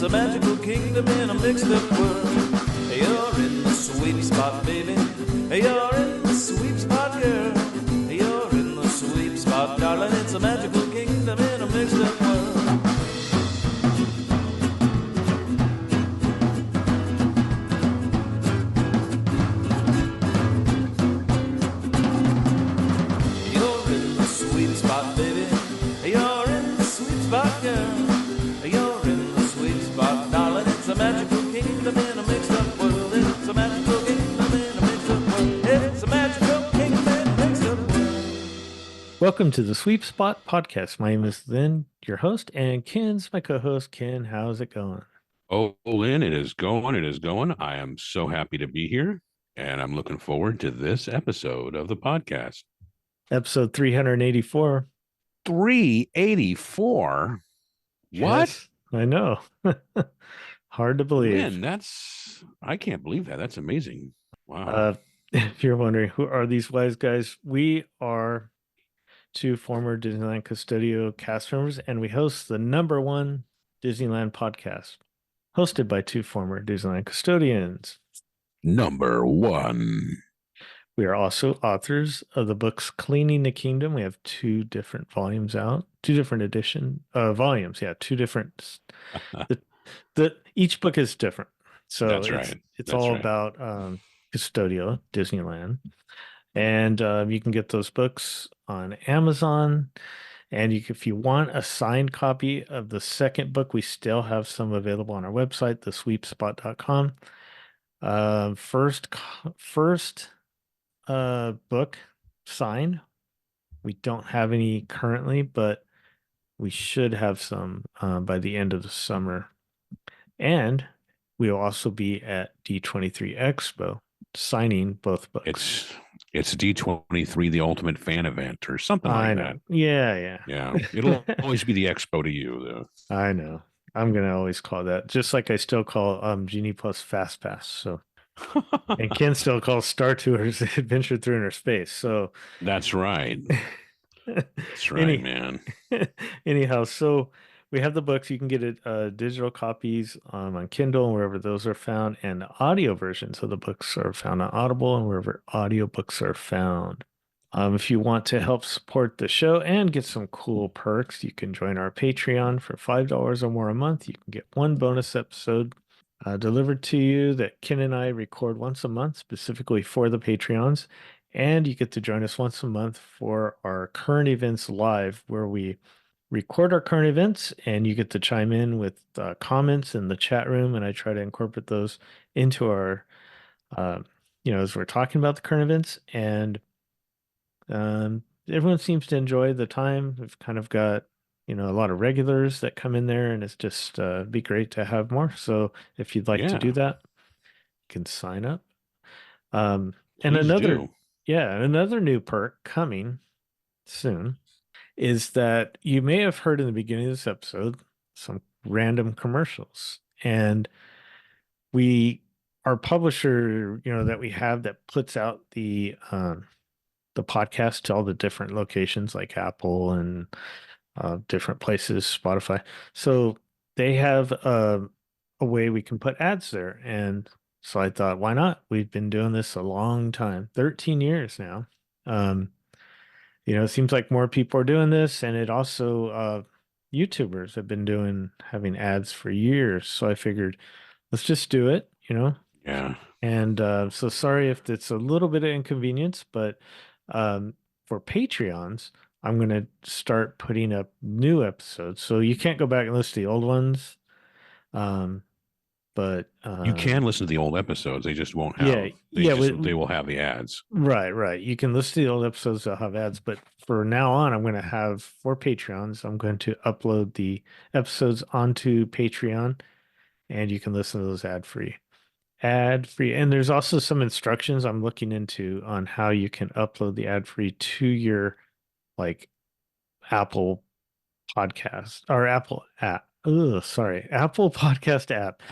a magical kingdom in a mixed up world. You're in the sweet spot, baby. You're in the sweet spot, girl. You're in the sweet spot, darling. It's a magical kingdom in a mixed up world. You're in the sweet spot, baby. You're in the sweet spot, girl. You're in the sweet spot, darling. It's a magical kingdom in a mixed up world. It's a magical kingdom in a mixed up world. It's a magical kingdom in a mixed up world. Welcome to the Sweep Spot Podcast. My name is Lynn, your host, and Ken's my co-host. Ken, how's it going? Oh, Lynn, it is going. It is going. I am so happy to be here, and I'm looking forward to this episode of the podcast. Episode 384. 384? What? Yes, I know. Hard to believe. Lynn, I can't believe that. That's amazing. Wow. If you're wondering, who are these wise guys? We are two former Disneyland Custodio cast members, and we host the number one Disneyland podcast, hosted by two former Disneyland custodians. Number one. We are also authors of the books Cleaning the Kingdom. We have two different volumes out, two different volumes. Yeah, two different. Each book is different. So That's right. It's That's all right. about Custodio, Disneyland. And you can get those books on Amazon. And if you want a signed copy of the second book, we still have some available on our website, thesweepspot.com. First book signed. We don't have any currently, but we should have some by the end of the summer. And we'll also be at D23 Expo signing both books. It's D23, the ultimate fan event, or something I like know. that. Yeah. Yeah. It'll always be the expo to you, though. I know. I'm gonna always call that, just like I still call Genie Plus Fast Pass. So and Ken still calls Star Tours Adventure Through Inner Space. So That's right. That's right, any man. anyhow, so we have the books. You can get it digital copies on Kindle and wherever those are found, and audio versions of the books are found on Audible and wherever audiobooks are found. If you want to help support the show and get some cool perks, you can join our Patreon for $5 or more a month. You can get one bonus episode delivered to you that Ken and I record once a month specifically for the Patreons. And you get to join us once a month for our current events live, where we record our current events and you get to chime in with comments in the chat room. And I try to incorporate those into our, as we're talking about the current events. And everyone seems to enjoy the time. We've kind of got, a lot of regulars that come in there, and it's just be great to have more. So if you'd like to do Yeah. that, you can sign up. And Please do. another new perk coming soon is that you may have heard in the beginning of this episode some random commercials. And our publisher, that we have that puts out the podcast to all the different locations like Apple and different places, Spotify. So they have a way we can put ads there. And so I thought, why not? We've been doing this a long time, 13 years now. It seems like more people are doing this, and it also YouTubers have been having ads for years. So I figured, let's just do it, Yeah. And so sorry if it's a little bit of inconvenience, but for Patreons, I'm going to start putting up new episodes. So you can't go back and listen to the old ones. But You can listen to the old episodes. They just won't have. They will have the ads. Right. You can listen to the old episodes that have ads, but for now on, I'm going to have for Patreons, I'm going to upload the episodes onto Patreon, and you can listen to those ad-free. And there's also some instructions I'm looking into on how you can upload the ad-free to your like Apple podcast or Apple app. Oh, sorry, Apple Podcast app.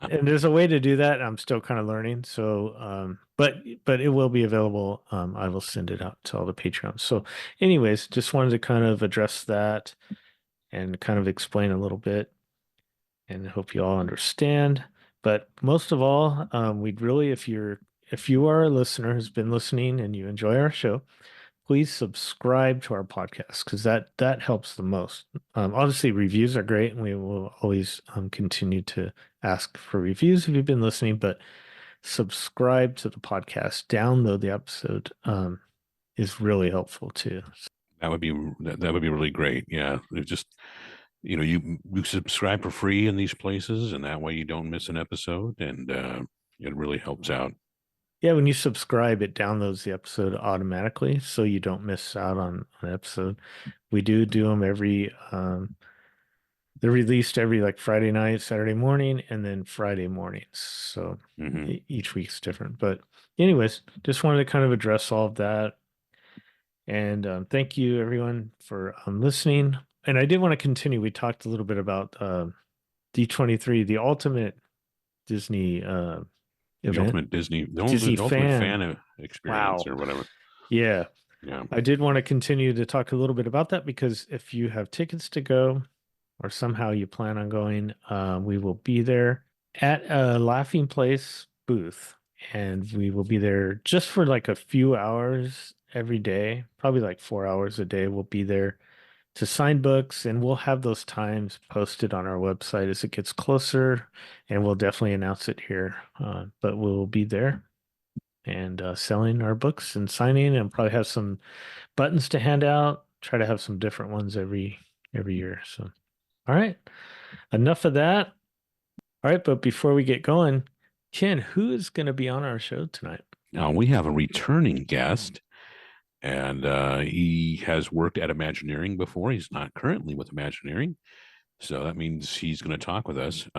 And there's a way to do that. I'm still kind of learning. So, but it will be available. I will send it out to all the Patreons. So, anyways, just wanted to kind of address that and kind of explain a little bit. and hope you all understand. But most of all, we'd really, if you are a listener who's been listening and you enjoy our show, please subscribe to our podcast because that helps the most. Obviously, reviews are great, and we will always continue to ask for reviews if you've been listening. But subscribe to the podcast, download the episode, is really helpful too. That would be really great. Yeah, it just you subscribe for free in these places, and that way you don't miss an episode, and it really helps out. Yeah, when you subscribe, it downloads the episode automatically, so you don't miss out on an episode. We do them every they're released every like Friday night, Saturday morning, and then Friday mornings. So each week's different. But anyways, just wanted to kind of address all of that. And thank you everyone for listening. And I did want to continue. We talked a little bit about D23, the ultimate Disney The event. ultimate Disney Disney ultimate fan. experience Wow. or whatever. Yeah. Yeah. I did want to continue to talk a little bit about that because if you have tickets to go or somehow you plan on going, we will be there at a Laughing Place booth, and we will be there just for like a few hours every day, probably like 4 hours a day. We'll be there to sign books, and we'll have those times posted on our website as it gets closer, and we'll definitely announce it here. But we'll be there and selling our books and signing, and probably have some buttons to hand out. Try to have some different ones every year. So, all right, enough of that. All right, but before we get going, Ken, who is going to be on our show tonight? Now we have a returning guest, and he has worked at Imagineering before. He's not currently with Imagineering, so that means he's going to talk with us.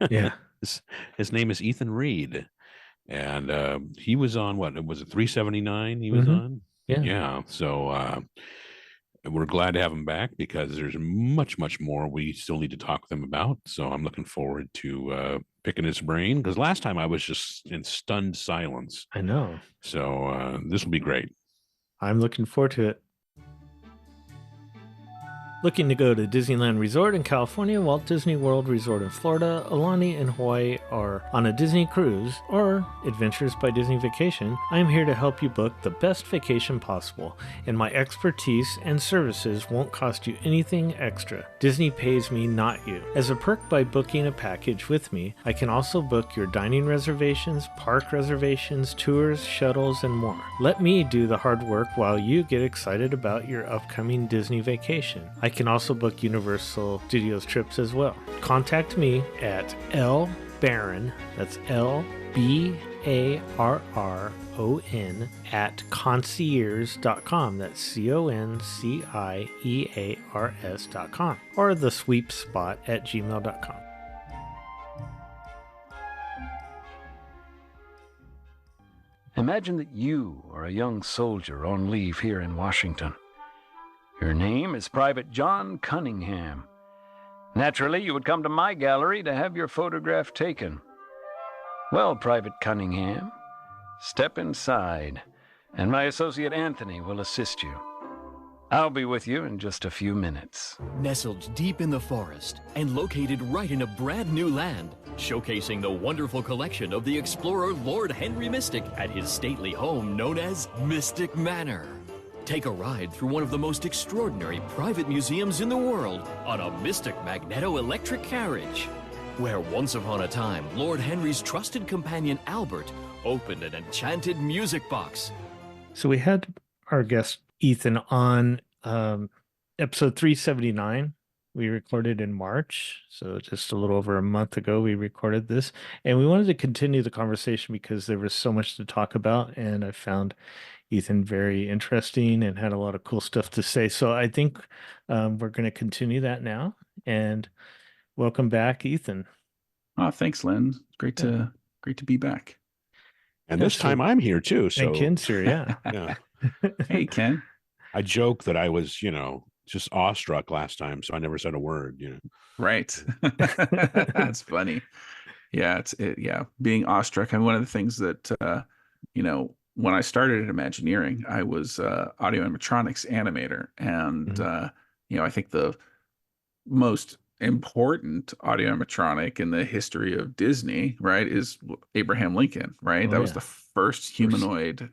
Yeah. His name is Ethan Reed, and he was on what was it 379? He was on. Yeah. So we're glad to have him back because there's much more we still need to talk with him about. So I'm looking forward to picking his brain because last time I was just in stunned silence. I know. So this will be great. I'm looking forward to it. Looking to go to Disneyland Resort in California, Walt Disney World Resort in Florida, Aulani in Hawaii, or on a Disney cruise, or Adventures by Disney Vacation, I am here to help you book the best vacation possible, and my expertise and services won't cost you anything extra. Disney pays me, not you. As a perk by booking a package with me, I can also book your dining reservations, park reservations, tours, shuttles, and more. Let me do the hard work while you get excited about your upcoming Disney vacation. I can also book Universal Studios trips as well. Contact me at lbarron, that's LBARRON, at concierge.com, that's CONCIEARS.com, or the sweep spot at gmail.com. Imagine that you are a young soldier on leave here in Washington. Your name is Private John Cunningham. Naturally, you would come to my gallery to have your photograph taken. Well, Private Cunningham, step inside, and my associate Anthony will assist you. I'll be with you in just a few minutes. Nestled deep in the forest and located right in a brand new land, showcasing the wonderful collection of the explorer Lord Henry Mystic at his stately home known as Mystic Manor. Take a ride through one of the most extraordinary private museums in the world on a Mystic magneto-electric carriage, where once upon a time, Lord Henry's trusted companion Albert opened an enchanted music box. So we had our guest Ethan on episode 379. We recorded in March, so just a little over a month ago we recorded this, and we wanted to continue the conversation because there was so much to talk about, and I found Ethan very interesting and had a lot of cool stuff to say. So I think we're going to continue that now. And welcome back, Ethan. Oh, thanks, Len. Great to be back. And this time I'm here too. So and Ken's here, yeah. Yeah. Hey, Ken. I joke that I was, just awestruck last time, so I never said a word. Right. That's funny. Yeah, being awestruck. And one of the things that when I started at Imagineering, I was audio animatronics animator, and I think the most important audio animatronic in the history of Disney, right, is Abraham Lincoln, right? Oh That was yeah. the first humanoid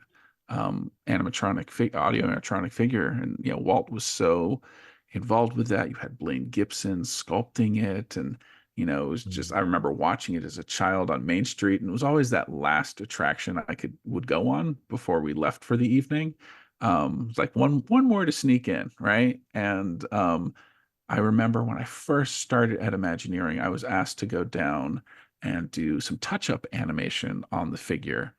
animatronic audio animatronic figure, and Walt was so involved with that. You had Blaine Gibson sculpting it, and it was just, I remember watching it as a child on Main Street, and it was always that last attraction I would go on before we left for the evening. It's like one more to sneak in, right? And I remember when I first started at Imagineering, I was asked to go down and do some touch-up animation on the figure.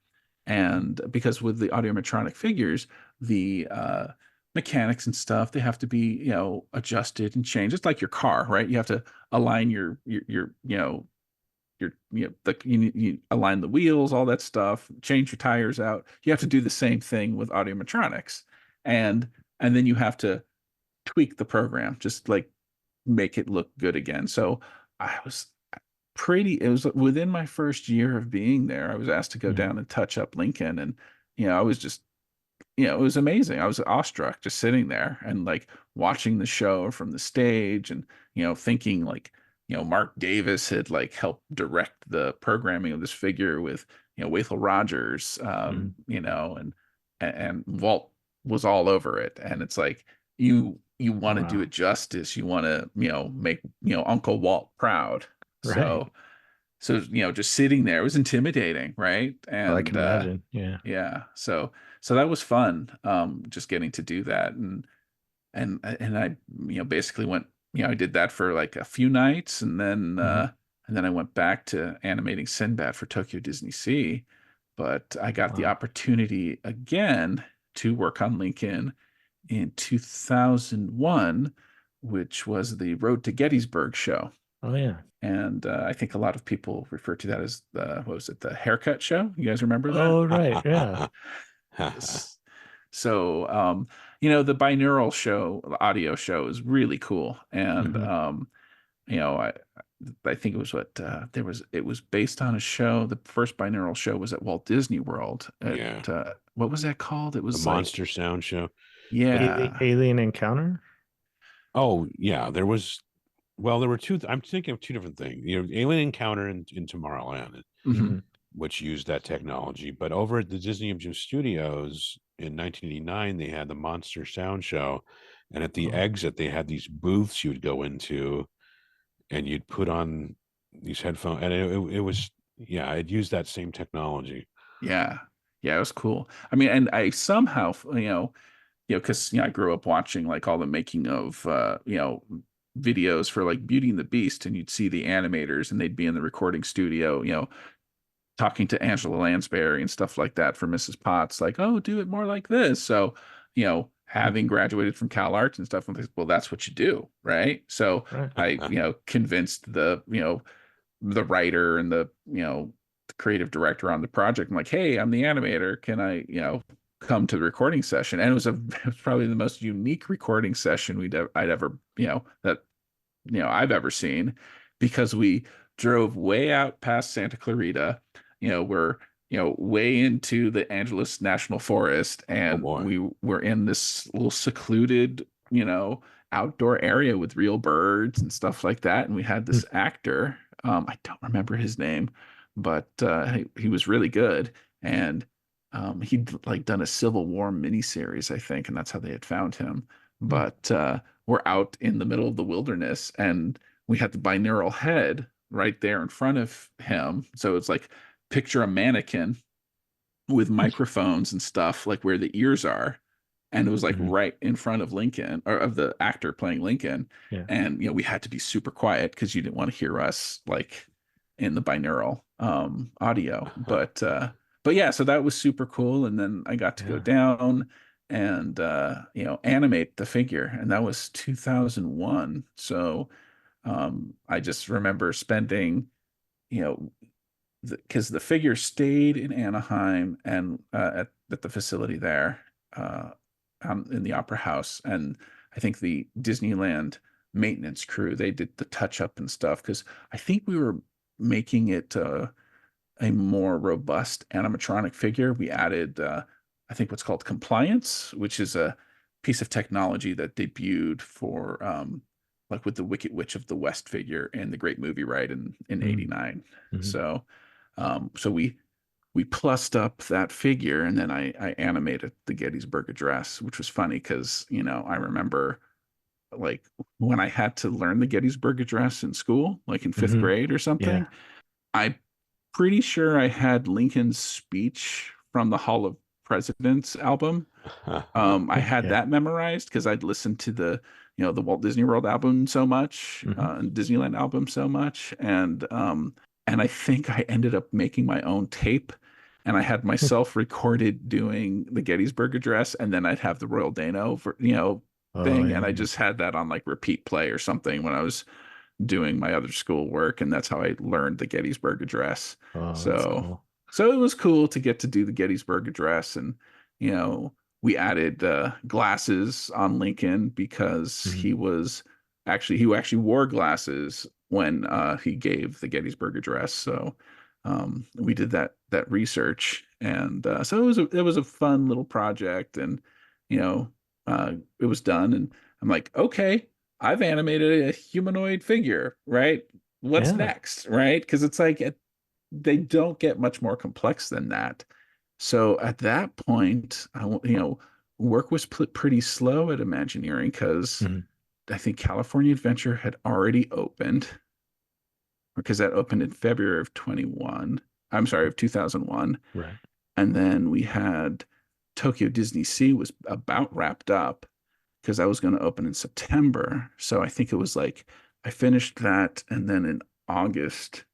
And because with the audiometronic figures, the mechanics and stuff, they have to be, adjusted and changed. It's like your car, right? You have to align you align the wheels, all that stuff, change your tires out. You have to do the same thing with audiometronics. And then you have to tweak the program, just like make it look good again. So I was it was within my first year of being there, I was asked to go down and touch up Lincoln. And, I was just, it was amazing. I was awestruck just sitting there and like watching the show from the stage and, thinking like, Mark Davis had like helped direct the programming of this figure with, Wathel Rogers, and Walt was all over it. And it's like, you want to do it justice. You want to, make, Uncle Walt proud. Right. So, just sitting there was intimidating, right? Well, I And can imagine. Yeah. yeah. So that was fun. Just getting to do that. And I, basically went, I did that for like a few nights, and then I went back to animating Sinbad for Tokyo Disney Sea. But I got the opportunity again to work on Lincoln in 2001, which was the Road to Gettysburg show. Oh yeah. And I think a lot of people refer to that as what was it, the haircut show? You guys remember that? Oh right. Yeah. So, the binaural show, the audio show is really cool. And, I think it was it was based on a show. The first binaural show was at Walt Disney World. What was that called? It was the Monster Sound Show. Yeah. Alien Encounter. Oh yeah, there were two. I'm thinking of two different things. Alien Encounter in Tomorrowland, which used that technology. But over at the Disney Imagine Studios in 1989, they had the Monster Sound Show, and at the exit, they had these booths you would go into, and you'd put on these headphones, and it was it used that same technology. Yeah, it was cool. I mean, and I somehow, because I grew up watching like all the making of videos for like Beauty and the Beast, and you'd see the animators and they'd be in the recording studio, talking to Angela Lansbury and stuff like that for Mrs. Potts, like, oh, do it more like this. So, having graduated from Cal Arts and stuff, I'm like, well, that's what you do, right? So I, convinced the writer and the creative director on the project. I'm like, hey, I'm the animator. Can I, come to the recording session? And it was probably the most unique recording session I'd ever, that I've ever seen, because we drove way out past Santa Clarita. We're way into the Angeles National Forest, and we were in this little secluded, outdoor area with real birds and stuff like that. And we had this actor, I don't remember his name, but he was really good. And he'd like done a Civil War miniseries, I think, and that's how they had found him. But we're out in the middle of the wilderness, and we had the binaural head right there in front of him. So it's like, picture a mannequin with microphones and stuff, like where the ears are. And it was like right in front of Lincoln, or of the actor playing Lincoln. Yeah. And, we had to be super quiet because you didn't want to hear us like in the binaural audio. But yeah, so that was super cool. And then I got to go down and, animate the figure. And that was 2001. So I just remember spending, because the figure stayed in Anaheim and at the facility there in the Opera House. And I think the Disneyland maintenance crew, they did the touch up and stuff, because I think we were making it a more robust animatronic figure. We added, I think, what's called Compliance, which is a piece of technology that debuted for like with the Wicked Witch of the West figure and the Great Movie Ride in '89. So so we plussed up that figure, and then I animated the Gettysburg Address, which was funny because, you know, I remember like when I had to learn the Gettysburg Address in school, like in 5th grade or something, I'm pretty sure I had Lincoln's speech from the Hall of Presidents album. I had that memorized because I'd listened to the, you know, the Walt Disney World album so much, and Disneyland album so much, and I think I ended up making my own tape, and I had myself recorded doing the Gettysburg Address, and then I'd have the Royal Dano for, you know, thing, and I just had that on like repeat play or something when I was doing my other school work, and that's how I learned the Gettysburg Address. So cool. So it was cool to get to do the Gettysburg Address, and you know, we added glasses on Lincoln because he actually wore glasses when he gave the Gettysburg Address. So we did that research, and so it was a fun little project, and you know, it was done, and I'm like, okay, I've animated a humanoid figure, right? What's next, right? Because it's like they don't get much more complex than that. So at that point, you know, work was pretty slow at Imagineering because I think California Adventure had already opened, because that opened in February of 21. I'm sorry, of 2001. Right. And then we had Tokyo Disney Sea was about wrapped up because I was going to open in September. So I think it was like I finished that, and then in August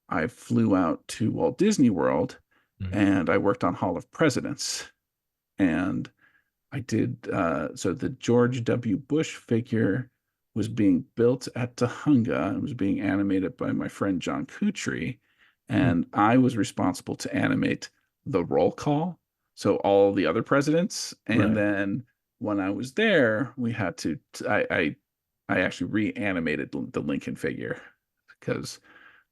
I flew out to Walt Disney World, and I worked on Hall of Presidents. And I did so the George W. Bush figure was being built at Tahunga and was being animated by my friend John Kutry, and I was responsible to animate the roll call, so all the other presidents. And then when I was there, we had to I actually reanimated the Lincoln figure because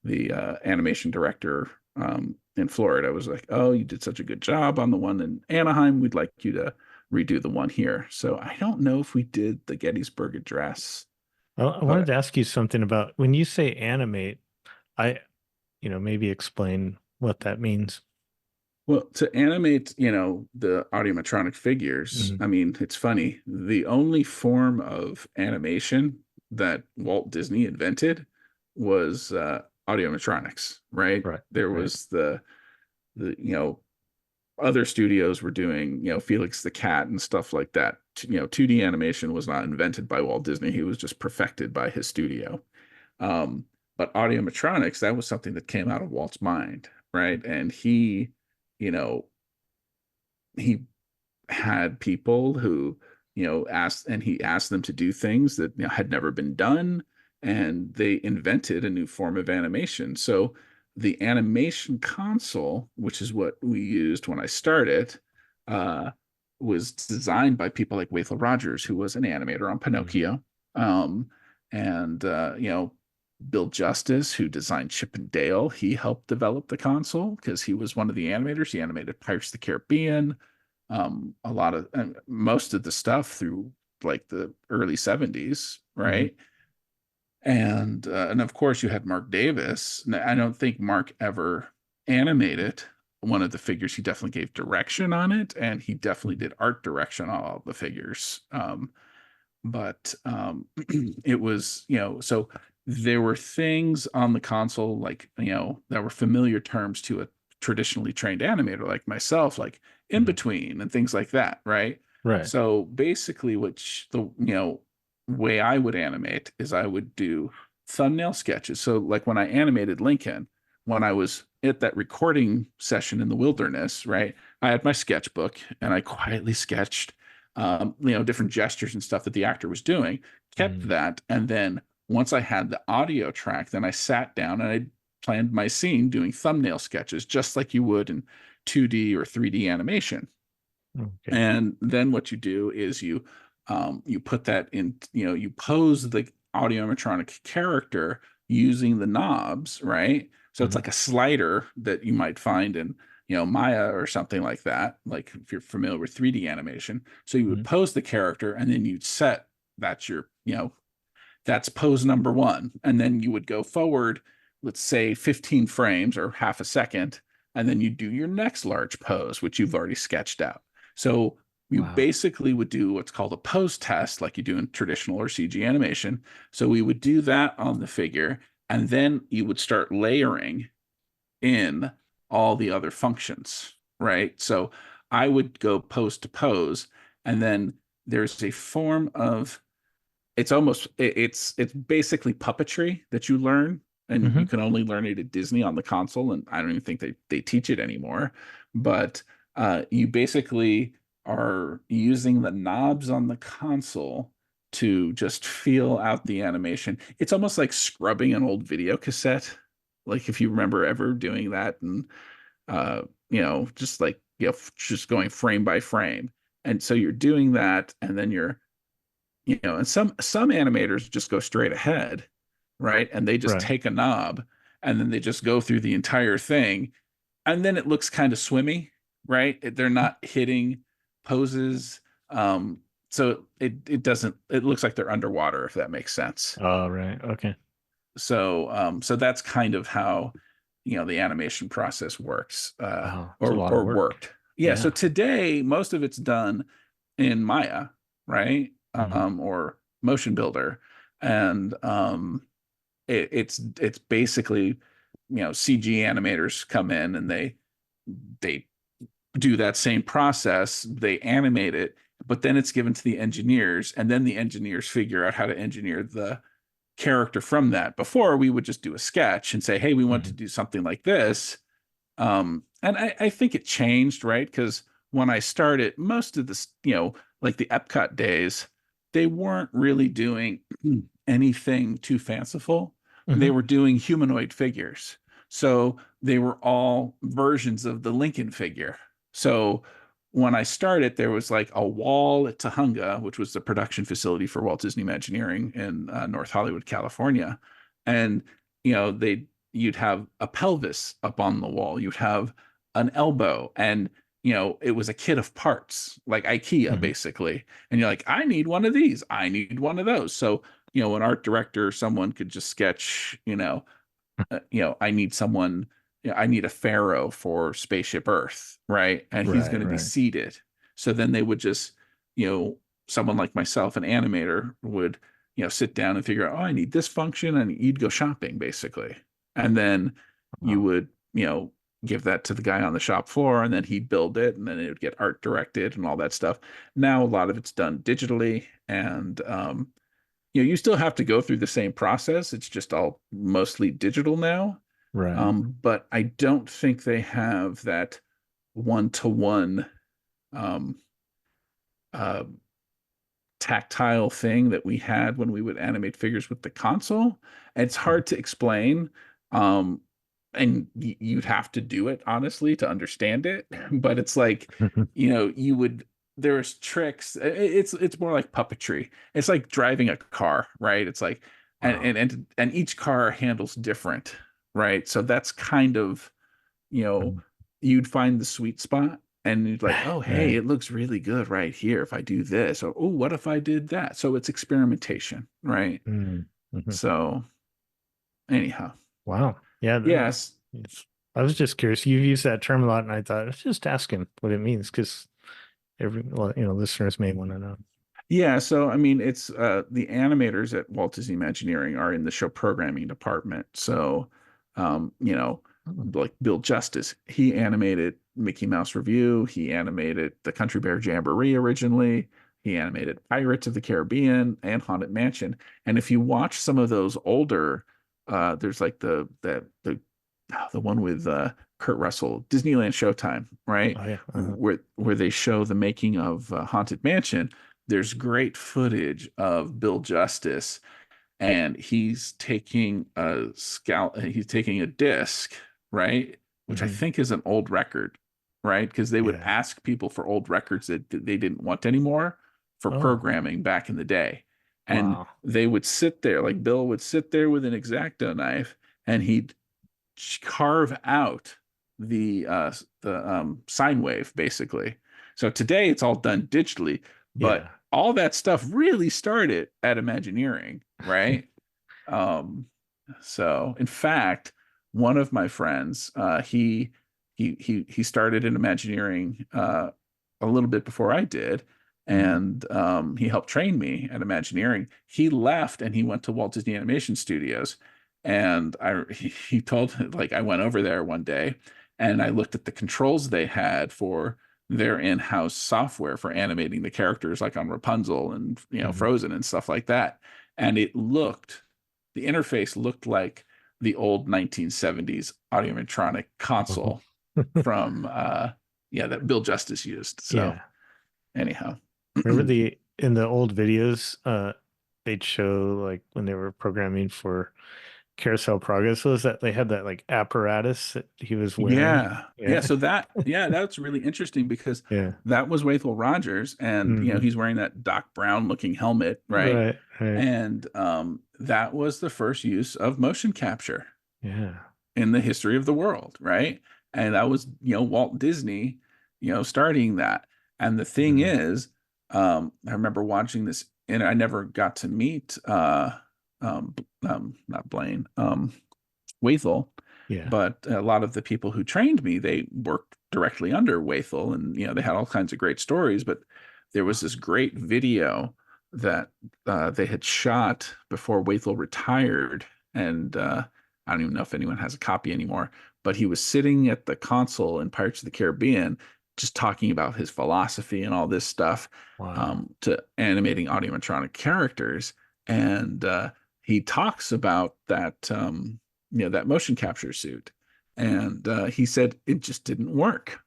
the animation director in Florida was like, "Oh, you did such a good job on the one in Anaheim. We'd like you to redo the one here." So I don't know if we did the Gettysburg Address. I wanted to ask you something about when you say animate, you know, maybe explain what that means. Well, to animate, you know, the audiomatronic figures, I mean, it's funny. The only form of animation that Walt Disney invented was audiomatronics, right? There was the you know, other studios were doing, you know, Felix the Cat and stuff like that. You know, 2D animation was not invented by Walt Disney. He was just perfected by his studio. But audiomatronics, that was something that came out of Walt's mind, right? And he, you know, he had people who, you know, he asked them to do things that, you know, had never been done, and they invented a new form of animation. So the animation console, which is what we used when I started, was designed by people like Wathel Rogers, who was an animator on Pinocchio, and you know, Bill Justice, who designed Chip and Dale. He helped develop the console because he was one of the animators. He animated Pirates of the Caribbean, a lot of most of the stuff through like the early 70s, right? And of course you had Mark Davis. Now, I don't think Mark ever animated one of the figures. He definitely gave direction on it, and he definitely did art direction on all the figures. But it was, you know, so there were things on the console, like, you know, that were familiar terms to a traditionally trained animator like myself, like in between and things like that, right? So basically, the you know, way I would animate is I would do thumbnail sketches. So like when I animated Lincoln, when I was at that recording session in the wilderness, right, I had my sketchbook and I quietly sketched you know, different gestures and stuff that the actor was doing, kept that, and then once I had the audio track, then I sat down and I planned my scene doing thumbnail sketches, just like you would in 2D or 3D animation. And then what you do is you put that in, you know, you pose the audiomatronic character using the knobs, right? So it's like a slider that you might find in, you know, Maya or something like that, like if you're familiar with 3D animation. So you would pose the character, and then you'd set, that's your, you know, That's pose number one. And then you would go forward, let's say 15 frames or half a second, and then you do your next large pose, which you've already sketched out. So you basically would do what's called a pose test, like you do in traditional or CG animation. So we would do that on the figure, and then you would start layering in all the other functions, right? So I would go pose to pose, and then there's a form of, it's basically puppetry that you learn, and you can only learn it at Disney on the console, and I don't even think they teach it anymore. But you basically are using the knobs on the console to just feel out the animation. It's almost like scrubbing an old video cassette, like if you remember ever doing that, and just like just going frame by frame. And so you're doing that, and then you're and some animators just go straight ahead, right? And they just take a knob, and then they just go through the entire thing, and then it looks kind of swimmy, right? They're not hitting poses. So it looks like they're underwater, if that makes sense. Oh, right. Okay. So that's kind of how the animation process works, or worked. Yeah. So today most of it's done in Maya, right? Or Motion Builder, and it's basically CG animators come in, and they do that same process. They animate it, but then it's given to the engineers, and then the engineers figure out how to engineer the character from that. Before, we would just do a sketch and say, hey, we want to do something like this. And I think it changed, right? Because when I started, most of this, like the Epcot days, they weren't really doing anything too fanciful. They were doing humanoid figures. So they were all versions of the Lincoln figure. So when I started, there was like a wall at Tahunga, which was the production facility for Walt Disney Imagineering in North Hollywood, California. And, you'd have a pelvis up on the wall. You'd have an elbow, and, it was a kit of parts, like IKEA, basically. And you're like, I need one of these. I need one of those. So, an art director, someone could just sketch, I need someone, I need a pharaoh for Spaceship Earth, right? And he's going to be seated. So then they would just, someone like myself, an animator, would, sit down and figure out, oh, I need this function, and you'd go shopping, basically. And then you would, give that to the guy on the shop floor, and then he'd build it, and then it would get art directed and all that stuff. Now a lot of it's done digitally, and you still have to go through the same process. It's just all mostly digital now. Right. But I don't think they have that one-to-one tactile thing that we had when we would animate figures with the console. And it's hard to explain. And you'd have to do it, honestly, to understand it. But it's like, there's tricks. It's more like puppetry. It's like driving a car, right? It's like, and each car handles different, right? So that's kind of, you'd find the sweet spot, and you'd like, oh, hey, it looks really good right here if I do this, or oh, what if I did that? So it's experimentation, right? So anyhow. Wow. Yeah. Yes. I was just curious. You've used that term a lot, and I thought, let's just ask him what it means, because listeners may want to know. Yeah. So, I mean, it's the animators at Walt Disney Imagineering are in the show programming department. So, like Bill Justice, he animated Mickey Mouse Revue. He animated the Country Bear Jamboree originally. He animated Pirates of the Caribbean and Haunted Mansion. And if you watch some of those older, there's like the one with Kurt Russell, Disneyland Showtime, right? Oh, yeah. Where they show the making of Haunted Mansion. There's great footage of Bill Justice, and he's taking a disc, right? Which I think is an old record, right? Because they would ask people for old records that they didn't want anymore for programming back in the day. And they would sit there, like Bill would sit there with an X-Acto knife, and he'd carve out the sine wave, basically. So today it's all done digitally, but all that stuff really started at Imagineering, right? So in fact, one of my friends, he started in Imagineering a little bit before I did, and he helped train me at Imagineering. He left and he went to Walt Disney Animation Studios, and he told, like, I went over there one day and I looked at the controls they had for their in-house software for animating the characters, like on Rapunzel and Frozen and stuff like that, and the interface looked like the old 1970s Audiomatronic console from that Bill Justice used. So anyhow. Remember in the old videos, they'd show like when they were programming for Carousel Progress, was that they had that like apparatus that he was wearing? Yeah. So that's really interesting because that was Waithel Rogers, and he's wearing that Doc Brown looking helmet, right? Right. And that was the first use of motion capture in the history of the world, right? And that was Walt Disney starting that. And the thing is, I remember watching this, and I never got to meet not Blaine, Waithel, but a lot of the people who trained me, they worked directly under Waithel, and they had all kinds of great stories. But there was this great video that they had shot before Waithel retired, and I don't even know if anyone has a copy anymore, but he was sitting at the console in Pirates of the Caribbean just talking about his philosophy and all this stuff to animating Audiomatronic characters. And he talks about that that motion capture suit, and he said it just didn't work.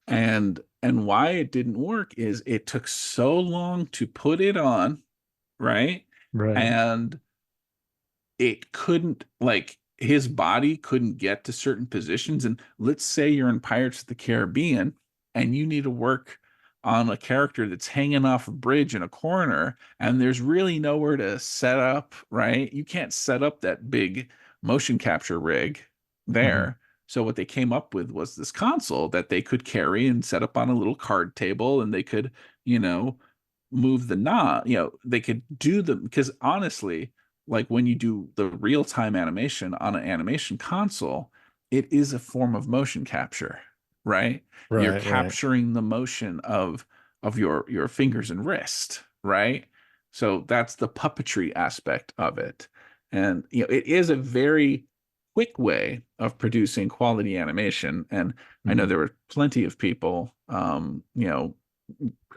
and why it didn't work is it took so long to put it on, right? And it couldn't, like, his body couldn't get to certain positions. And let's say you're in Pirates of the Caribbean and you need to work on a character that's hanging off a bridge in a corner, and there's really nowhere to set up, right? You can't set up that big motion capture rig there. So what they came up with was this console that they could carry and set up on a little card table, and they could, move the knob, they could do them, because honestly, like when you do the real-time animation on an animation console, it is a form of motion capture, right? You're capturing the motion of your fingers and wrist, right? So that's the puppetry aspect of it. And it is a very quick way of producing quality animation. And I know there were plenty of people who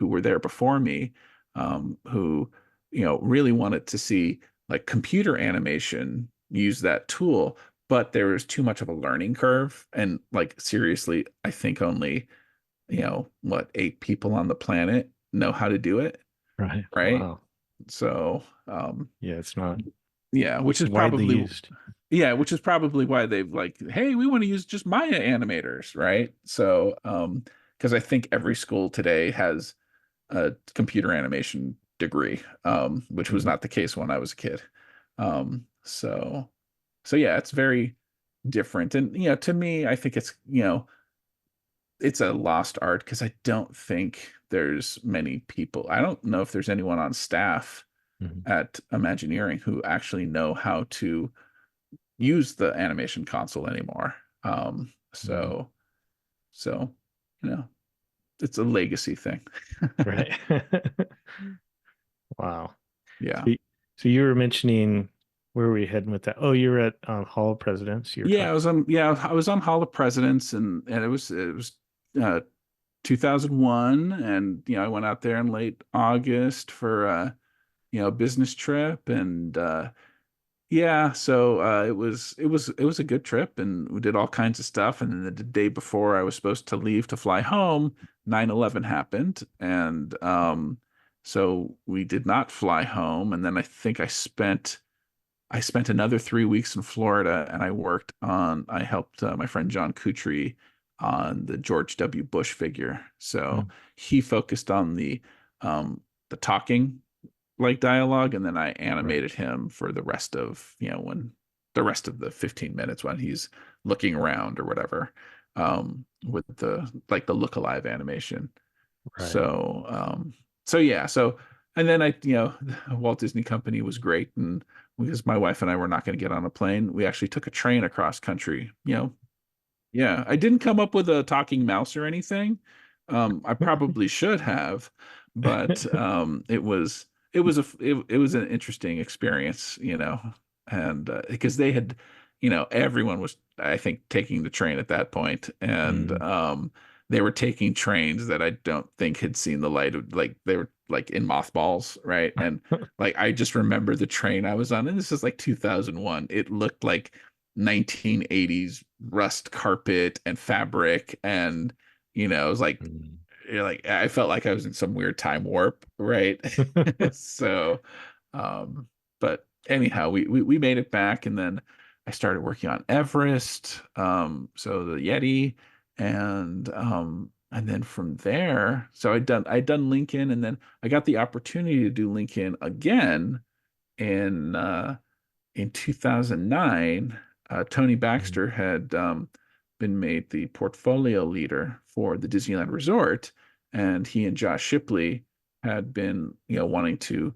were there before me, who really wanted to see like computer animation use that tool, but there was too much of a learning curve. And like, seriously, I think only 8 people on the planet know how to do it. Right. Wow. So it's not which is widely probably used. Which is probably why they've like, hey, we want to use just Maya animators, right? So because I think every school today has a computer animation degree, which was not the case when I was a kid. So yeah, it's very different. And to me, I think it's a lost art, because I don't think there's many people. I don't know if there's anyone on staff at Imagineering who actually know how to use the animation console anymore. So it's a legacy thing. Right. Wow. Yeah. So you were mentioning, where were we heading with that? Oh, you were at Hall of Presidents. I was on Hall of Presidents, and it was 2001, and I went out there in late August for a business trip, and so it was a good trip, and we did all kinds of stuff. And then the day before I was supposed to leave to fly home, 9/11 happened, and so we did not fly home. And then I think I spent another 3 weeks in Florida, and I helped my friend John Kutry on the George W. Bush figure. So he focused on the talking, like, dialogue, and then I animated him for the rest of the 15 minutes when he's looking around or whatever, with the look alive animation. So So yeah, so and then Walt Disney Company was great, and because my wife and I were not going to get on a plane, we actually took a train across country. Yeah, I didn't come up with a talking mouse or anything. I probably should have, but it was an interesting experience, and because they had, everyone was, I think, taking the train at that point, and Mm. they were taking trains that I don't think had seen the light of, like, they were like in mothballs, right? And like I just remember the train I was on, and this is like 2001. It looked like 1980s rust carpet and fabric, and it was like, Mm. I felt like I was in some weird time warp, right? So um but anyhow, we made it back, and then I started working on Everest, so the Yeti, and then from there, so I'd done Lincoln, and then I got the opportunity to do Lincoln again in in 2009. Tony Mm. Baxter had been made the portfolio leader for the Disneyland Resort, and he and Josh Shipley had been, wanting to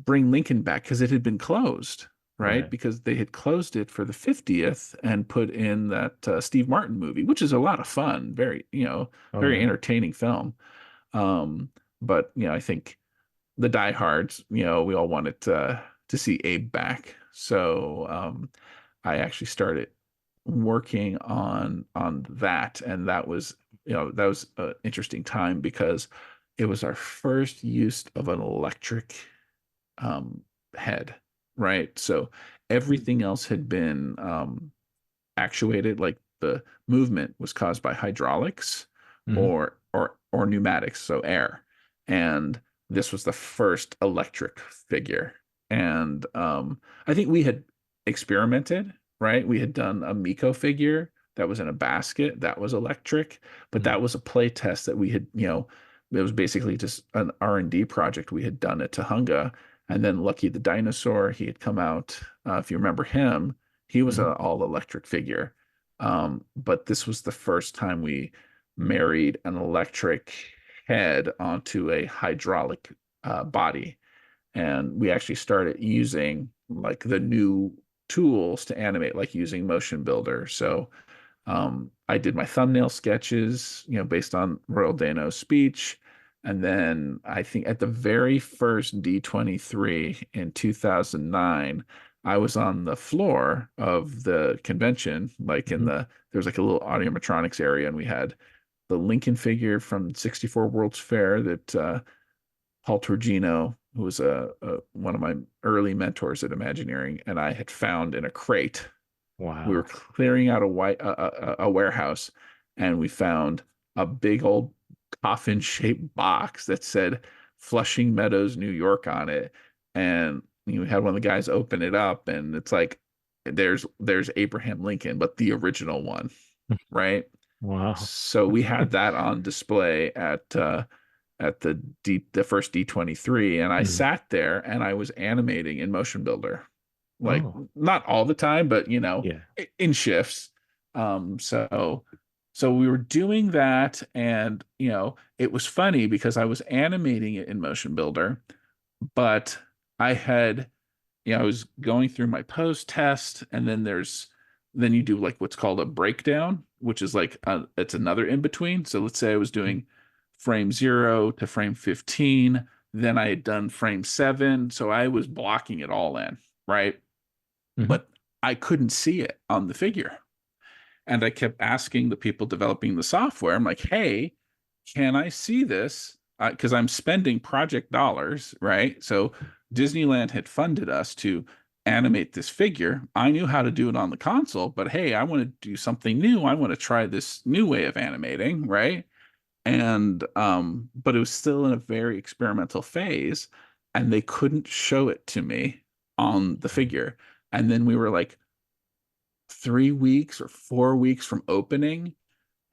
bring Lincoln back because it had been closed, right? Right. Because they had closed it for the 50th and put in that Steve Martin movie, which is a lot of fun, very, Oh very yeah. entertaining film. Um, but I think the diehards, we all wanted to see Abe back. So I actually started working on that, and that was an interesting time because it was our first use of an electric um, head, right? So everything else had been actuated, like the movement was caused by hydraulics Hmm. or pneumatics, so air. And this was the first electric figure. And I think we had experimented, right? We had done a Miko figure that was in a basket that was electric, but Mm. that was a play test that we had, it was basically just an R&D project we had done at Tahunga. And then Lucky the Dinosaur, he had come out, if you remember him, he was Hmm. an all electric figure. But this was the first time we married an electric head onto a hydraulic body. And we actually started using like the new tools to animate, like using Motion Builder. So I did my thumbnail sketches, based on Royal Dano's speech. And then I think at the very first D23 in 2009, I was on the floor of the convention, like Hmm. there was like a little audiometronics area, and we had the Lincoln figure from 64 World's Fair that Paul Turgino, who was one of my early mentors at Imagineering, and I had found in a crate. We were Wow. clearing out a warehouse, and we found a big old coffin shaped box that said Flushing Meadows, New York on it. And we had one of the guys open it up, and it's like there's Abraham Lincoln, but the original one, right? Wow. So we had that on display at the first D23, and I Mm. sat there and I was animating in Motion Builder, like Oh not all the time, but yeah. in shifts. So we were doing that, and it was funny because I was animating it in Motion Builder, but I had I was going through my post test, and then you do like what's called a breakdown, which is like it's another in between. So let's say I was doing frame 0 to frame 15, then I had done frame 7, so I was blocking it all in, right? Hmm. But I couldn't see it on the figure. And I kept asking the people developing the software, I'm like, hey, can I see this? Because I'm spending project dollars, right? So Disneyland had funded us to animate this figure. I knew how to do it on the console, but hey, I want to do something new. I want to try this new way of animating, right? And but it was still in a very experimental phase, and they couldn't show it to me on the figure. And then we were like 3 weeks or 4 weeks from opening,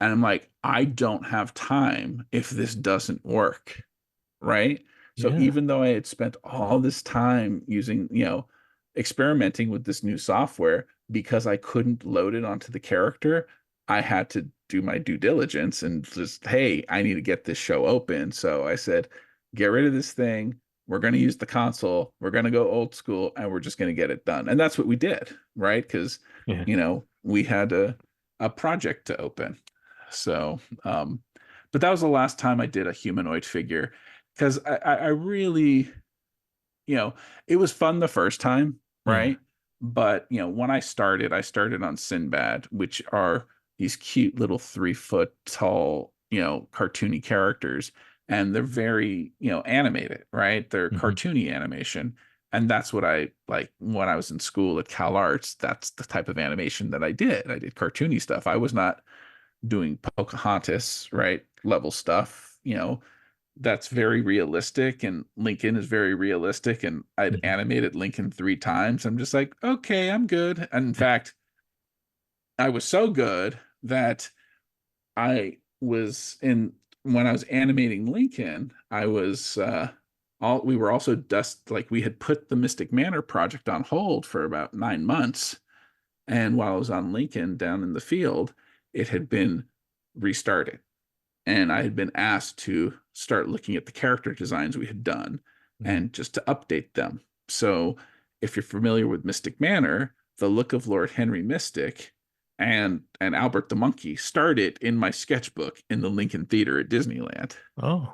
and I'm like, I don't have time if this doesn't work, right? So Yeah. even though I had spent all this time using, experimenting with this new software, because I couldn't load it onto the character, I had to do my due diligence and just, hey, I need to get this show open. So I said, get rid of this thing. We're going to use the console. We're going to go old school, and we're just going to get it done. And that's what we did, right? Because, we had a project to open. So, but that was the last time I did a humanoid figure, because I really, it was fun the first time, right? But, when I started on Sinbad, which are these cute little 3 foot tall, cartoony characters. And they're very, animated, right? They're cartoony animation. And that's what I like when I was in school at Cal Arts. That's the type of animation that I did. I did cartoony stuff. I was not doing Pocahontas, right? Level stuff, that's very realistic. And Lincoln is very realistic. And I'd animated Lincoln 3 times. I'm just like, okay, I'm good. And in fact, I was so good that I was when I was animating Lincoln, I was we were also we had put the Mystic Manor project on hold for about 9 months. And while I was on Lincoln down in the field, it had been restarted. And I had been asked to start looking at the character designs we had done and just to update them. So if you're familiar with Mystic Manor, the look of Lord Henry Mystic and Albert the Monkey started in my sketchbook in the Lincoln Theater at Disneyland. Oh.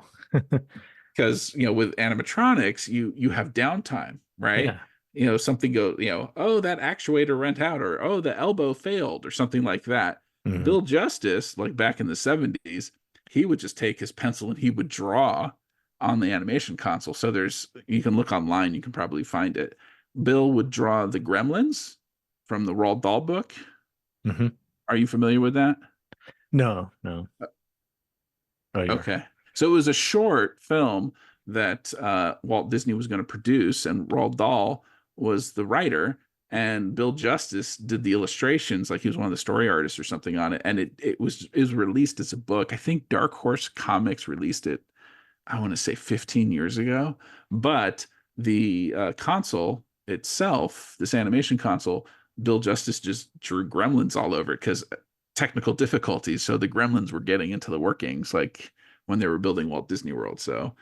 Because, with animatronics, you have downtime, right? Yeah. Something goes, oh, that actuator went out, or oh, the elbow failed, or something like that. Bill Justice, like back in the 70s, he would just take his pencil and he would draw on the animation console. So you can look online, you can probably find it. Bill would draw the Gremlins from the Roald Dahl book. Are you familiar with that? No. Okay. So it was a short film that Walt Disney was going to produce, and Roald Dahl was the writer, and Bill Justice did the illustrations, like he was one of the story artists or something on it. And it was released as a book. I think Dark Horse Comics released it, I want to say 15 years ago. But the console itself, this animation console, Bill Justice just drew gremlins all over it because technical difficulties. So the gremlins were getting into the workings, like when they were building Walt Disney World. So,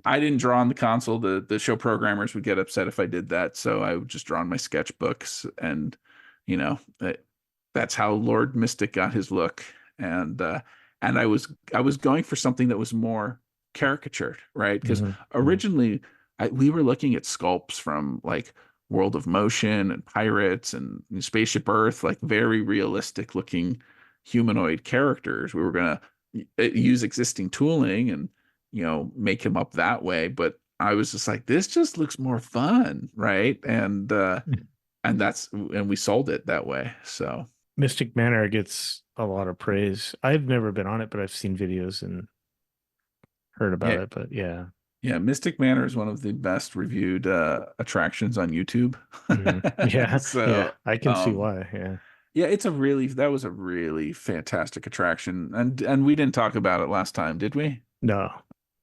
I didn't draw on the console. The show programmers would get upset if I did that. So I would just draw on my sketchbooks, and, that's how Lord Mystic got his look. And I was going for something that was more caricatured, right? Because originally we were looking at sculpts from like World of Motion and Pirates and Spaceship Earth, like very realistic looking humanoid characters. We were going to use existing tooling and, make him up that way. But I was just like, this just looks more fun, right? And we sold it that way. So Mystic Manor gets a lot of praise. I've never been on it, but I've seen videos and heard about it. But yeah. Yeah, Mystic Manor is one of the best reviewed attractions on YouTube. Yeah, so yeah, I can see why. Yeah, yeah, that was a really fantastic attraction, and we didn't talk about it last time, did we? No.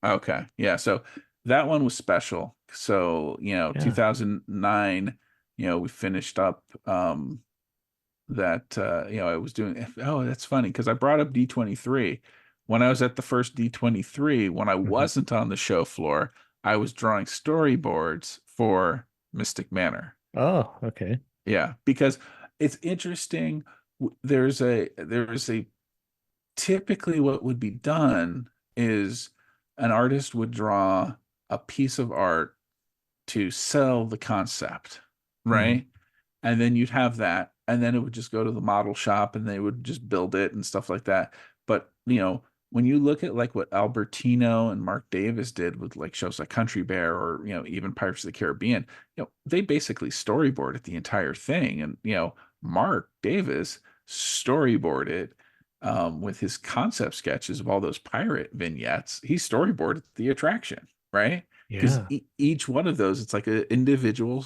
Okay, yeah, so that one was special. So 2009, we finished up that I was doing. Oh, that's funny because I brought up D23. When I was at the first D23, when I wasn't on the show floor, I was drawing storyboards for Mystic Manor. Oh, okay. Yeah, because it's interesting. There's a typically what would be done is an artist would draw a piece of art to sell the concept, right? And then you'd have that, and then it would just go to the model shop and they would just build it and stuff like that. But when you look at like what Albertino and Mark Davis did with like shows like Country Bear or even Pirates of the Caribbean, they basically storyboarded the entire thing. And Mark Davis storyboarded with his concept sketches of all those pirate vignettes. He storyboarded the attraction, right? Because each one of those, it's like an individual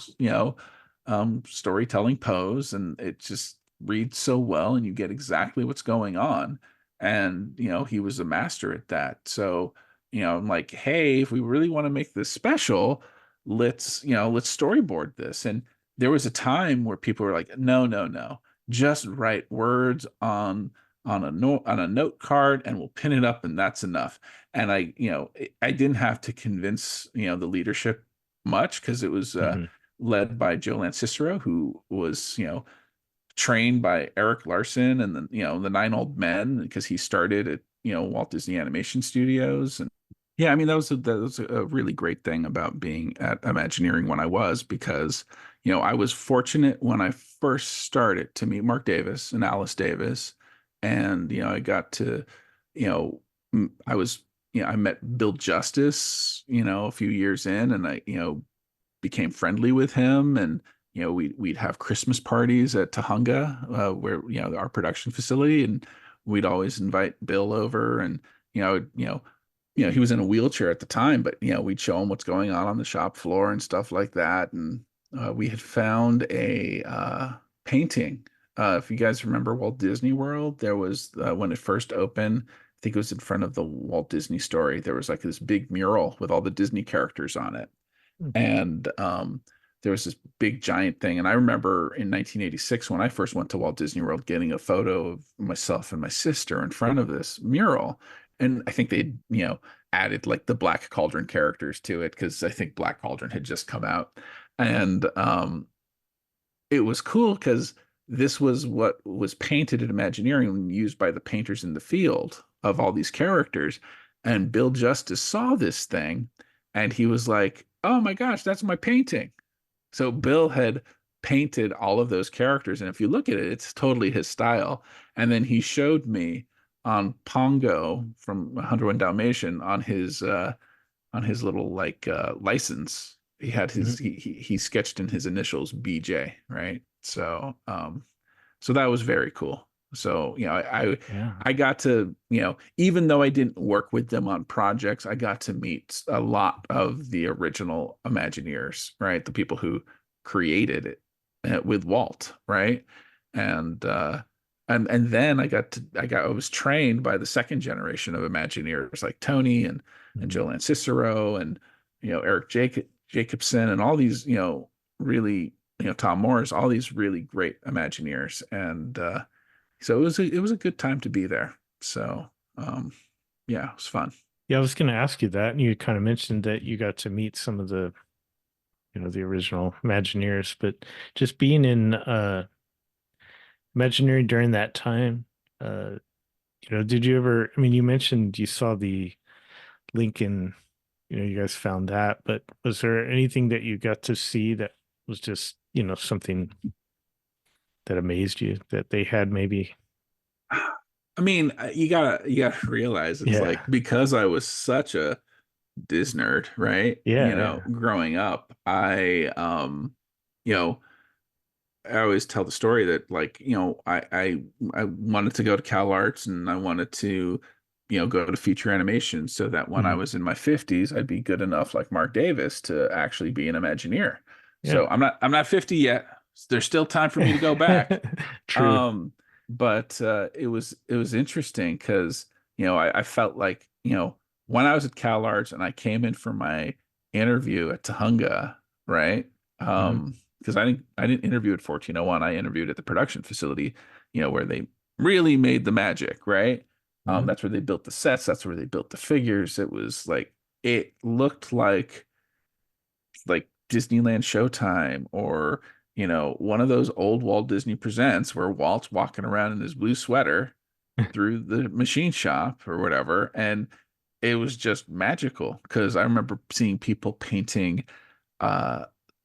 storytelling pose, and it just reads so well, and you get exactly what's going on. And he was a master at that. So I'm like, hey, if we really want to make this special, let's storyboard this. And there was a time where people were like, no, just write words on on a note card, and we'll pin it up, and that's enough. And I didn't have to convince the leadership much, because it was led by Joe Cicero, who was trained by Eric Larson and the Nine Old Men, because he started at Walt Disney Animation Studios. And yeah, I mean, that was a really great thing about being at Imagineering when I was, because I was fortunate when I first started to meet Mark Davis and Alice Davis, and I got to you know I was I met Bill Justice a few years in, and I became friendly with him. And we'd have Christmas parties at Tahunga, where our production facility, and we'd always invite Bill over. And he was in a wheelchair at the time, but we'd show him what's going on the shop floor and stuff like that. And we had found a painting. If you guys remember Walt Disney World, there was when it first opened, I think it was in front of the Walt Disney Story, there was like this big mural with all the Disney characters on it. And there was this big giant thing. And I remember in 1986, when I first went to Walt Disney World, getting a photo of myself and my sister in front of this mural. And I think they, added like the Black Cauldron characters to it, because I think Black Cauldron had just come out. And it was cool, because this was what was painted at Imagineering and used by the painters in the field of all these characters. And Bill Justice saw this thing, and he was like, "Oh my gosh, that's my painting." So Bill had painted all of those characters, and if you look at it, it's totally his style. And then he showed me on Pongo from 101 Dalmatian, on his little like license. He had his he sketched in his initials BJ, right? So so that was very cool. So I got to even though I didn't work with them on projects, I got to meet a lot of the original Imagineers, right? The people who created it with Walt, right? And and then I was trained by the second generation of Imagineers, like Tony and Joe Cicero, and Eric Jacobson, and all these really Tom Morris, all these really great Imagineers. And so it was a good time to be there. So yeah, it was fun. Yeah, I was going to ask you that, and you kind of mentioned that you got to meet some of the the original Imagineers, but just being in Imagineering during that time, did you ever, I mean, you mentioned you saw the Lincoln, you guys found that, but was there anything that you got to see that was just, something that amazed you that they had maybe? I mean, you gotta realize, it's like, because I was such a Disney nerd, right? Growing up, I always tell the story that, like, I wanted to go to Cal Arts, and I wanted to go to feature animation, so that when I was in my 50s, I'd be good enough, like Mark Davis, to actually be an Imagineer. So I'm not 50 yet. There's still time for me to go back. True. But it was interesting, because I felt like when I was at Cal Arts and I came in for my interview at Tahunga, right? Because I didn't interview at 1401. I interviewed at the production facility, where they really made the magic, right? That's where they built the sets. That's where they built the figures. It was like, it looked like Disneyland Showtime, or one of those old Walt Disney Presents, where Walt's walking around in his blue sweater through the machine shop or whatever. And it was just magical, because I remember seeing people painting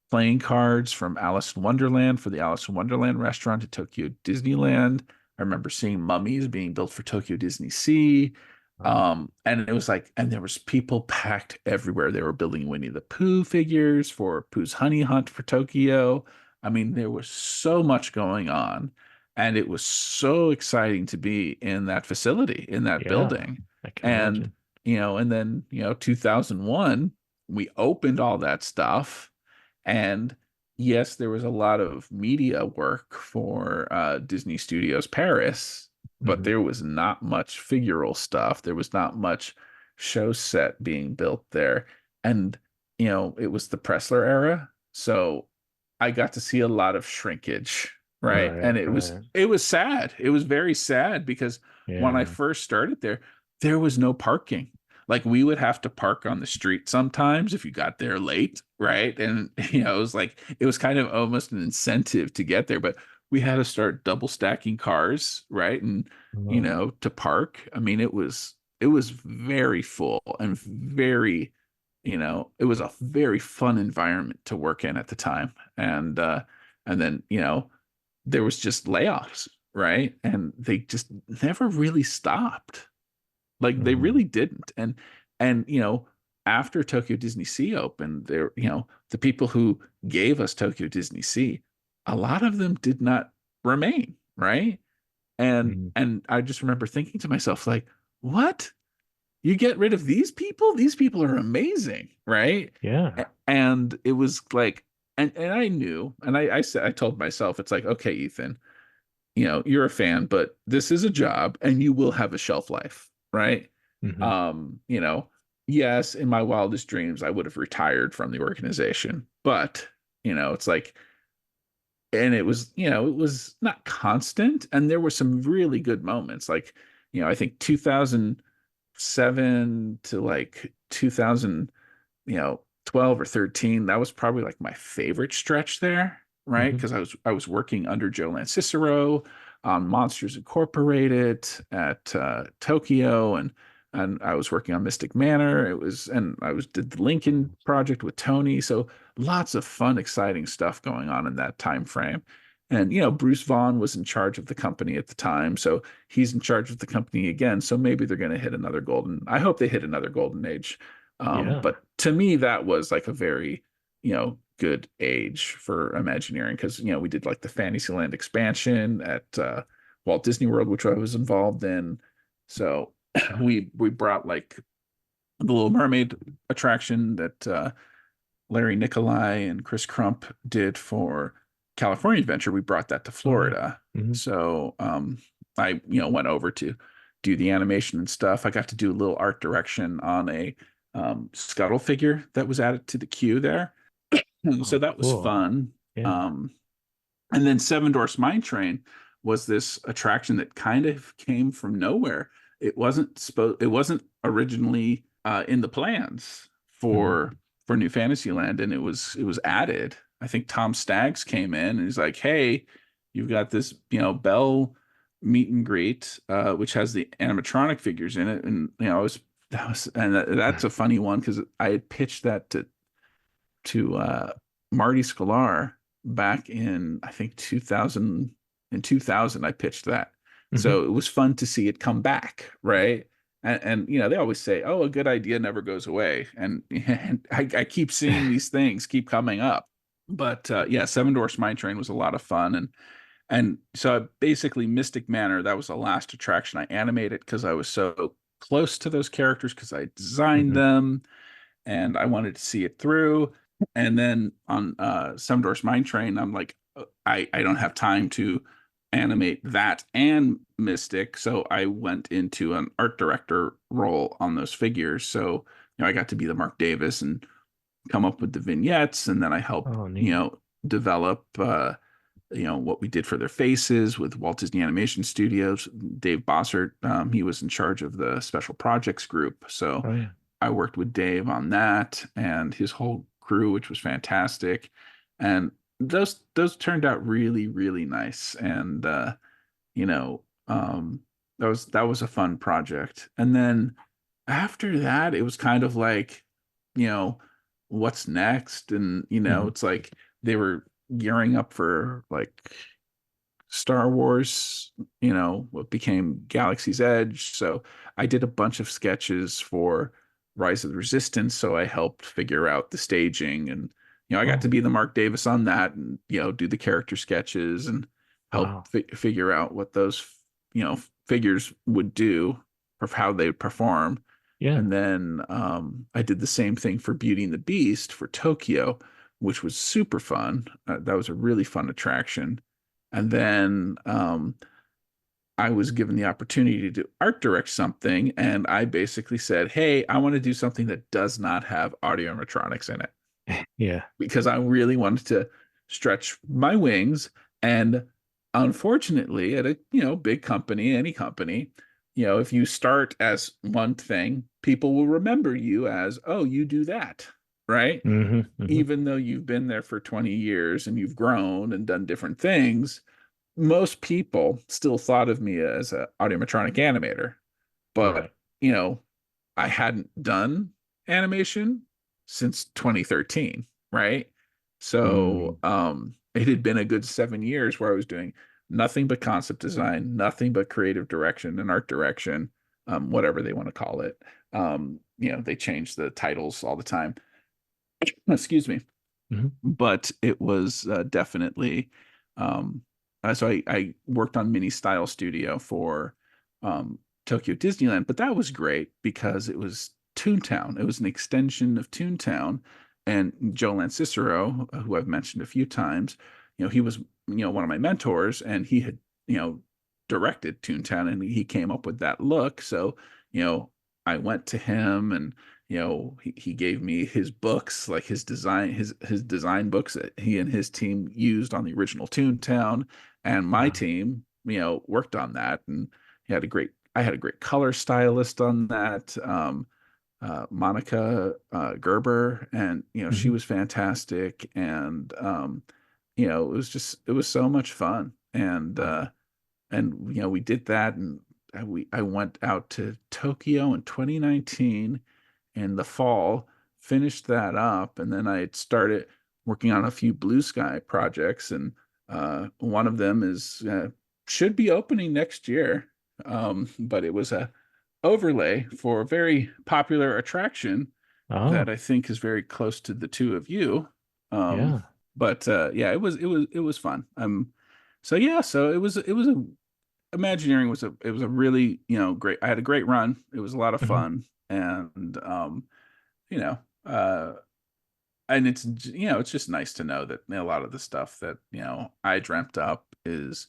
playing cards from Alice in Wonderland for the Alice in Wonderland restaurant at Tokyo Disneyland. I remember seeing mummies being built for Tokyo Disney Sea. And it was like, and there was people packed everywhere. They were building Winnie the Pooh figures for Pooh's Honey Hunt for Tokyo. I mean, there was so much going on, and it was so exciting to be in that facility, in that building. I can imagine. And then 2001, we opened all that stuff. And yes, there was a lot of media work for Disney Studios Paris, but there was not much figural stuff. There was not much show set being built there. And, it was the Pressler era. So I got to see a lot of shrinkage, right? And Right. it was sad. It was very sad because when I Yeah. first started there was no parking. Like we would have to park on the street sometimes if you got there late, right? And it was like it was kind of almost an incentive to get there, but we had to start double stacking cars, right? And Wow. to park. I mean, it was very full and very, it was a very fun environment to work in at the time. And then, there was just layoffs, right? And they just never really stopped. Like they Mhm. really didn't. And after Tokyo Disney Sea opened, there, the people who gave us Tokyo Disney Sea, a lot of them did not remain, right? Mhm. And I just remember thinking to myself, like, what? You get rid of these people? These people are amazing, right? Yeah. And it was like, and I knew, and I said, I told myself, it's like, okay, Ethan, you're a fan, but this is a job and you will have a shelf life, right? Mhm. Um, you know, yes, in my wildest dreams, I would have retired from the organization, but it's like, and it was not constant, and there were some really good moments, like, I think 2007 to like 2000, 12 or 13, that was probably like my favorite stretch there, right? Mhm. Because I was working under Joe Lancicero on Monsters Incorporated at Tokyo, and I was working on Mystic Manor. And I was did the Lincoln project with Tony. So lots of fun, exciting stuff going on in that time frame. And Bruce Vaughn was in charge of the company at the time, so he's in charge of the company again. So maybe they're going to hit another golden. I hope they hit another golden age. Yeah. But to me, that was like a very, good age for Imagineering because, we did like the Fantasyland expansion at Walt Disney World, which I was involved in. So we brought like the Little Mermaid attraction that Larry Nicolai and Chris Crump did for California Adventure. We brought that to Oh yeah. Florida. Mhm. So I, went over to do the animation and stuff. I got to do a little art direction on a Scuttle figure that was added to the queue there. So Oh, that was cool. fun. Yeah. And then Seven Dwarfs Mine Train was this attraction that kind of came from nowhere. It wasn't originally in the plans Mhm. for New Fantasyland, and it was added. I think Tom Staggs came in and he's like, "Hey, you've got this, Bell meet and greet, which has the animatronic figures in it." And that's a funny one because I had pitched that to Marty Sklar back in I think 2000. In 2000 I pitched that. Mhm. So it was fun to see it come back, right? And they always say, "Oh, a good idea never goes away." And I keep seeing these things keep coming up. But yeah, Seven Dwarfs Mine Train was a lot of fun. And so basically Mystic Manor, that was the last attraction I animated because I was so close to those characters because I designed Mhm. them and I wanted to see it through. And then on Seven Dwarfs Mine Train, I'm like, I don't have time to animate that and Mystic, so I went into an art director role on those figures. So I got to be the Mark Davis and come up with the vignettes, and then I helped Oh, neat. develop what we did for their faces with Walt Disney Animation Studios. Dave Bossert, he was in charge of the special projects group, so Oh yeah. I worked with Dave on that and his whole crew, which was fantastic. And those turned out really, really nice. And you know, that was a fun project. And then after that, it was kind of like, you know, what's next? And Mhm. it's like they were gearing up for like Star Wars, what became Galaxy's Edge. So I did a bunch of sketches for Rise of the Resistance. So I helped figure out the staging and, I got to Oh, be the Mark Davis on that and, do the character sketches and help wow. figure out what those, figures would do or how they would perform. Yeah. And then I did the same thing for Beauty and the Beast for Tokyo, which was super fun. That was a really fun attraction. And then I was given the opportunity to art direct something, and I basically said, "Hey, I want to do something that does not have audio animatronics in it Yeah. because I really wanted to stretch my wings and unfortunately, at a, big company, any company, if you start as one thing, people will remember you as, oh, you do that, right? Even though you've been there for 20 years and you've grown and done different things, most people still thought of me as an audiomatronic animator. But, Right. I hadn't done animation since 2013, right? So it had been a good 7 years where I was doing nothing but concept design, nothing but creative direction and art direction, whatever they want to call it. They change the titles all the time. Excuse me. But it was definitely so I worked on Mini Style Studio for Tokyo Disneyland, but that was great because it was Toontown. It was an extension of Toontown, and Joe Lancicero, who I've mentioned a few times, he was one of my mentors, and he had directed Toontown, and he came up with that look. So I went to him, and he gave me his books, like his design books that he and his team used on the original Toontown, and my team worked on that, and I had a great color stylist on that, Monica Gerber, and she was fantastic, and it was so much fun, and we did that, and I went out to Tokyo in 2019 in the fall, finished that up, and then I had started working on a few Blue Sky projects, and one of them is should be opening next year, but it was a overlay for a very popular attraction that I think is very close to the two of you. But it was fun. So it was a Imagineering was a really great. I had a great run. It was a lot of fun, and and it's just nice to know that a lot of the stuff that I dreamt up is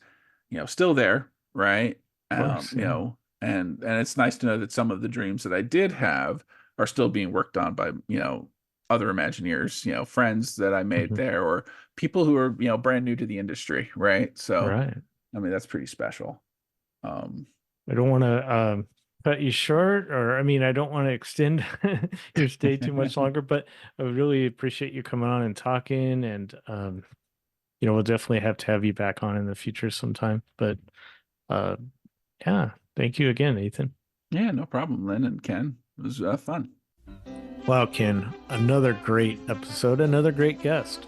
still there, right? And it's nice to know that some of the dreams that I did have are still being worked on by other Imagineers, friends that I made there, or people who are brand new to the industry, right? So I mean, that's pretty special. I don't want to cut you short, or I don't want to extend your stay too much longer, but I really appreciate you coming on and talking, and we'll definitely have to have you back on in the future sometime. But yeah, thank you again, Ethan. Yeah, no problem, Lynn and Ken. It was fun. Wow, Ken, another great episode, another great guest.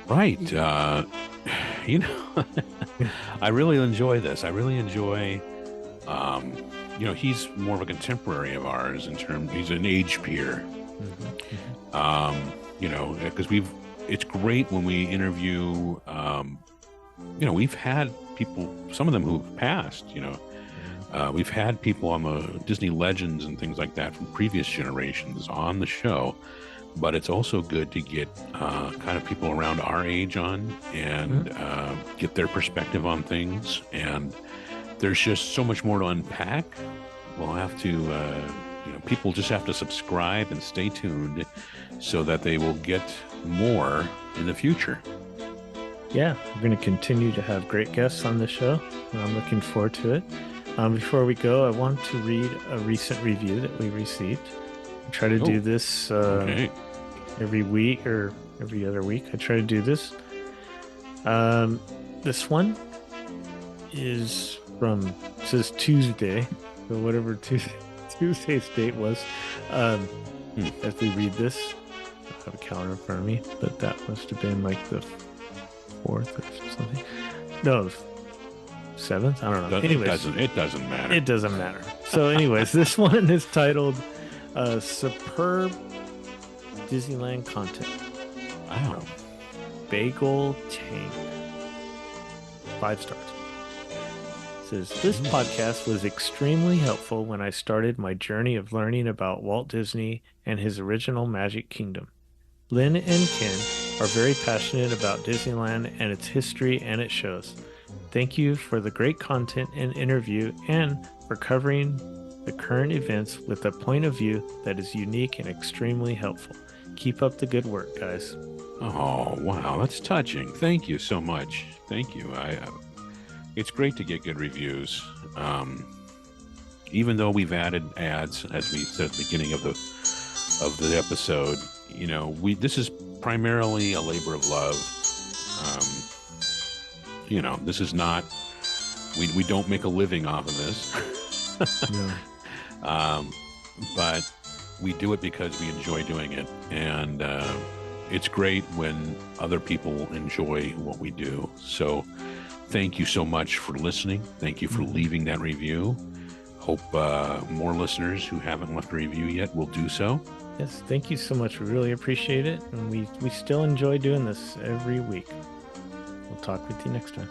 Right. I really enjoy this. I really enjoy, he's more of a contemporary of ours he's an age peer. Because it's great when we interview, we've had people, some of them who've passed, we've had people on the Disney legends and things like that from previous generations on the show. But it's also good to get kind of people around our age on and get their perspective on things. And there's just so much more to unpack. We'll have to, people just have to subscribe and stay tuned so that they will get more in the future. Yeah, we're going to continue to have great guests on the show, and I'm looking forward to it. Before we go, I want to read a recent review that we received. I try to do this every week or every other week. I try to do this. This one says Tuesday, so whatever Tuesday's date was. As we read this, I have a calendar in front of me, but that must have been like the 4th or something. No, 7th? I don't know. Anyways, it doesn't matter. It doesn't matter. So anyways, this one is titled Superb Disneyland Content. Wow. Bagel Tank. 5 stars. It says, this podcast was extremely helpful when I started my journey of learning about Walt Disney and his original Magic Kingdom. Lynn and Ken are very passionate about Disneyland and its history and its shows. Thank you for the great content and interview, and for covering the current events with a point of view that is unique and extremely helpful. Keep up the good work, guys. Oh, wow. That's touching. Thank you so much. Thank you. It's great to get good reviews. Even though we've added ads, as we said at the beginning of the episode, you know, this is primarily a labor of love. You know, this is not, we don't make a living off of this. No. But we do it because we enjoy doing it. And it's great when other people enjoy what we do. So thank you so much for listening. Thank you for leaving that review. Hope more listeners who haven't left a review yet will do so. Yes, thank you so much. We really appreciate it. And we still enjoy doing this every week. We'll talk with you next time.